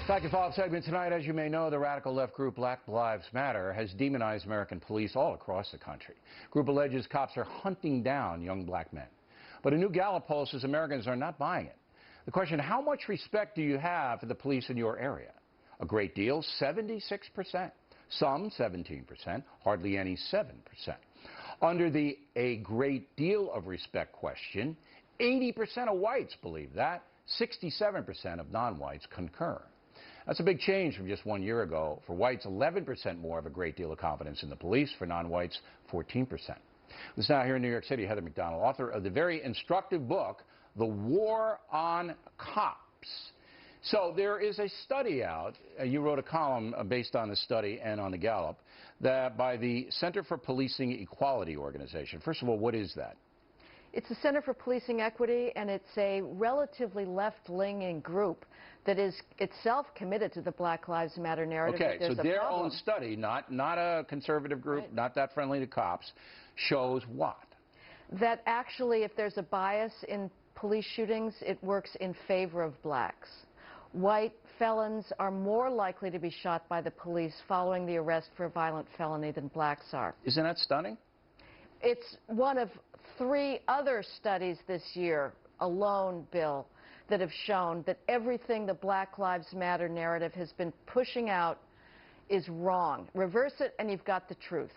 Back to follow-up segment tonight. As you may know, the radical left group Black Lives Matter has demonized American police all across the country. Group alleges cops are hunting down young black men. But a new Gallup poll says Americans are not buying it. The question, how much respect do you have for the police in your area? A great deal, 76%. Some, 17%. Hardly any, 7%. Under the a great deal of respect question, 80% of whites believe that. 67% of non-whites concur. That's a big change from just 1 year ago. For whites, 11% more of a great deal of confidence in the police. For non-whites, 14%. This now here in New York City, Heather Mac Donald, author of the very instructive book, The War on Cops. So there is a study out, you wrote a column based on the study and on the Gallup, that by the Center for Policing Equality organization. First of all, what is that? It's the Center for Policing Equity, and it's a relatively left-leaning group that is itself committed to the Black Lives Matter narrative. Okay, so their own study, not a conservative group, right, not that friendly to cops, shows what? That actually, if there's a bias in police shootings, it works in favor of blacks. White felons are more likely to be shot by the police following the arrest for a violent felony than blacks are. Isn't that stunning? It's one of 3 other studies this year alone, Bill, that have shown that everything the Black Lives Matter narrative has been pushing out is wrong. Reverse it and you've got the truth.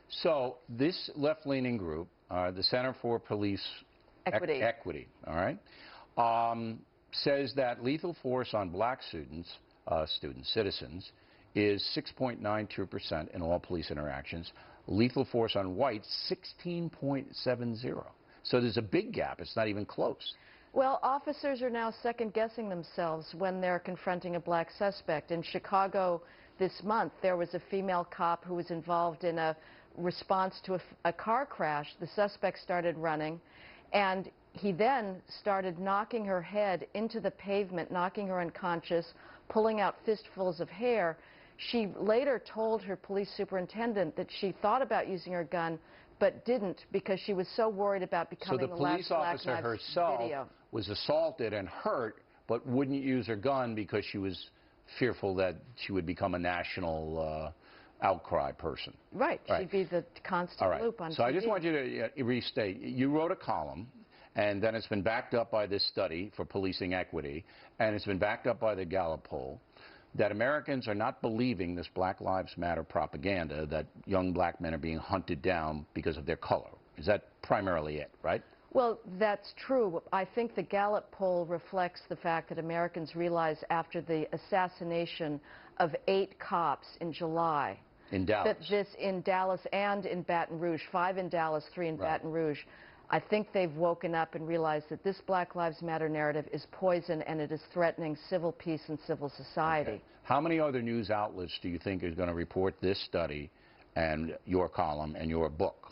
So this left-leaning group, the Center for Police Equity, all right, says that lethal force on black citizens, is 6.92% in all police interactions. Lethal force on whites, 16.70. So there's a big gap. It's not even close. Well, officers are now second-guessing themselves when they're confronting a black suspect. In Chicago this month, there was a female cop who was involved in a response to a car crash. The suspect started running, and he then started knocking her head into the pavement, knocking her unconscious, pulling out fistfuls of hair. She later told her police superintendent that she thought about using her gun, but didn't because she was so worried about becoming the last Black Lives video. So the police officer herself was assaulted and hurt, but wouldn't use her gun because she was fearful that she would become a national outcry person. Right. She'd be the constant loop on TV. So I just want you to restate. You wrote a column, and then it's been backed up by this study for policing equity, and it's been backed up by the Gallup poll, that Americans are not believing this Black Lives Matter propaganda, that young black men are being hunted down because of their color. Is that primarily it, right? Well, that's true. I think the Gallup poll reflects the fact that Americans realize after the assassination of 8 cops in July. In Dallas. That this in Dallas and in Baton Rouge, 5 in Dallas, 3 in Baton Rouge. I think they've woken up and realized that this Black Lives Matter narrative is poison and it is threatening civil peace and civil society. Okay. How many other news outlets do you think is going to report this study and your column and your book?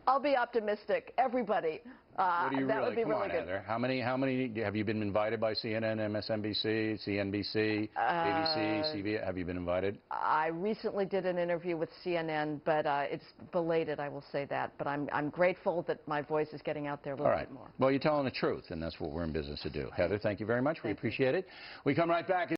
I'll be optimistic. Everybody. What do you that would be really good. Heather. How many have you been invited by CNN, MSNBC, CNBC, ABC, CBS? Have you been invited? I recently did an interview with CNN, but it's belated, I will say that. But I'm grateful that my voice is getting out there a little bit more. Well, you're telling the truth, and that's what we're in business to do. Heather, thank you very much. We appreciate it. We come right back.